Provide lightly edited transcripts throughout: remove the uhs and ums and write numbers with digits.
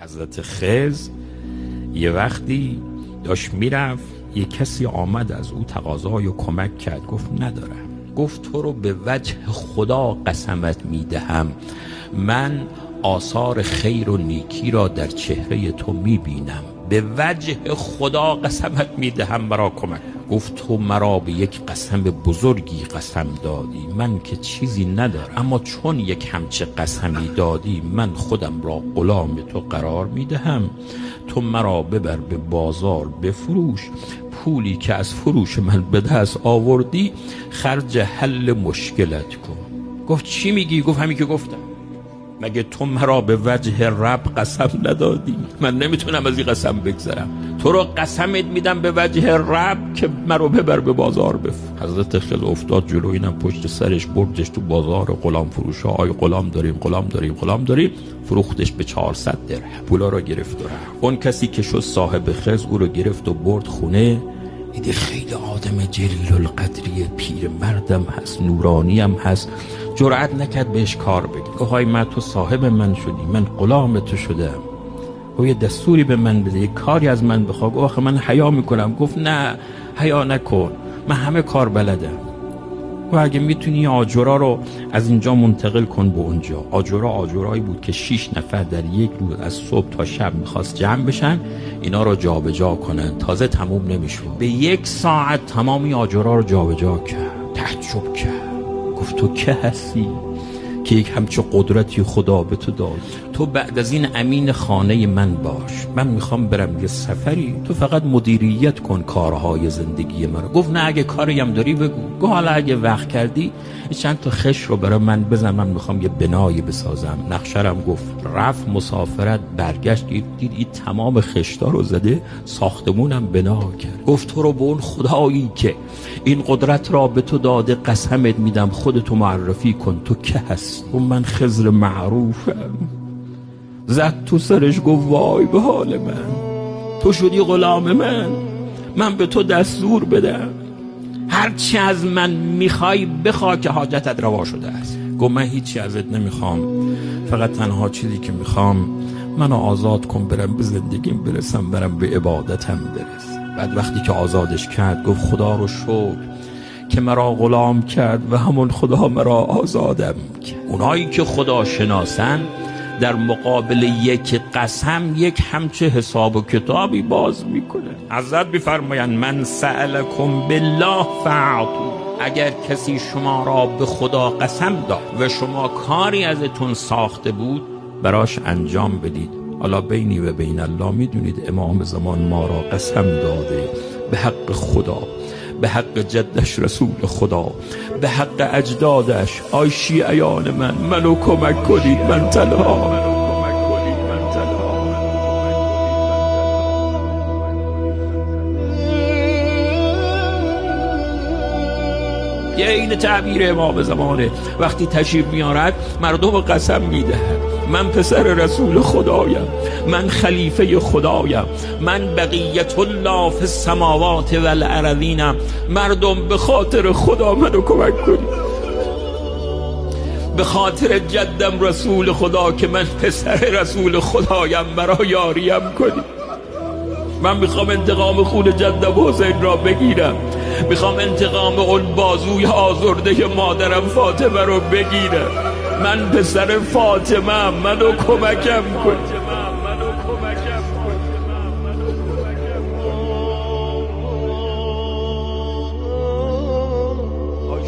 حضرت خضر یه وقتی داشت میرفت، یه کسی آمد از او تقاضای و کمک کرد. گفت ندارم. گفت تو رو به وجه خدا قسمت میدهم، من آثار خیر و نیکی را در چهره تو میبینم، به وجه خدا قسمت میدهم مرا کمک. گفت تو مرا به یک قسم بزرگی قسم دادی، من که چیزی ندارم، اما چون یک همچه قسمی دادی من خودم را غلام تو قرار میدهم، تو مرا ببر به بازار بفروش، پولی که از فروش من به دست آوردی خرج حل مشکلت کن. گفت چی میگی؟ گفت همین که گفتم. مگه تو مرا به وجه رب قسم ندادی؟ من نمیتونم از این قسم بگذرم. تو رو قسمت میدم به وجه رب که مرا ببر به بازار بفروش. حضرت خضر افتاد جلو، اینم پشت سرش بردش تو بازار غلام فروش ها. آی غلام داریم. فروختش به 400 درهم. پولا رو گرفت و رفت. اون کسی که شد صاحب خضر او رو گرفت و برد خونه. دیده خیلی آدم جلیل القدری، پیر مردم هست، نورانی هم هست. جرأت نکرد بهش کار بگه. گفت های من تو صاحب من شدی، من غلام تو شدم، و یه دستوری به من بده، یه کاری از من بخوا. گفت آخه من حیا میکنم. گفت نه حیا نکن، من همه کار بلدم. و اگه میتونی آجرا رو از اینجا منتقل کن به اونجا. آجرایی بود که 6 نفر در یک روز از صبح تا شب میخواست جمع بشن، اینا رو جابجا کنن، تازه تموم نمیشد. به 1 ساعت تمامی آجرا رو جابجا کرد. تعجب کرد. گفت تو که هستی که یک همچه قدرتی خدا به تو داد؟ تو بعد از این امین خانه من باش، من میخوام برم یه سفری، تو فقط مدیریت کن کارهای زندگی من. گفت نه اگه کاری هم داری بگو. گفت حالا اگه وقت کردی چند تا خش رو برای من بزن، من میخوام یه بنایی بسازم. نقشرم گفت. رفت مسافرت، برگشت دید این تمام خشتا رو زده، ساختمونم بنا کرد. گفت تو رو به اون خدایی که این قدرت را به تو داده قسمت میدم، خودتو معرفی کن، تو که هستی؟ و من خضر معروفم. زد تو سرش، گفت وای به حال من، تو شدی غلام من به تو دستور بدم، هرچی از من میخوای بخوا که حاجتت روا شده است. گفت من هیچی ازت نمیخوام، فقط تنها چیزی که میخوام منو آزاد کن، برم به زندگیم برسم، برم به عبادتم برسم. بعد وقتی که آزادش کرد گفت خدا رو شکر که مرا غلام کرد و همون خدا مرا آزادم کرد. اونایی که خدا شناسن در مقابل یک قسم یک همچه حساب و کتابی باز میکنه. حضرت میفرمایند من سألکم بالله فاعطوا. اگر کسی شما را به خدا قسم داد و شما کاری ازتون ساخته بود، براش انجام بدید. حالا بینی و بین الله میدونید امام زمان ما را قسم داده به حق خدا، به حق جدش رسول خدا، به حق اجدادش. آی شیعیان منو کمک کنید، من تنها. یه این تعبیر امام زمانه. وقتی تشریف میارد مردم قسم میدهد من پسر رسول خدایم، من خلیفه خدایم، من بقیت الله فی السماوات والارضینم. مردم به خاطر خدا منو کمک کنید، به خاطر جدم رسول خدا که من پسر رسول خدایم مرا یاریم کنید. من میخوام انتقام خون جدم حسین را بگیرم، میخوام انتقام اون بازوی آزرده مادرم فاطمه رو بگیرم. من پسر فاطمه، منو کمکم کن.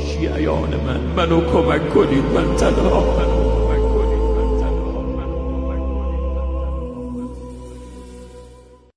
شیعیان منو کمک کنید، من تنها.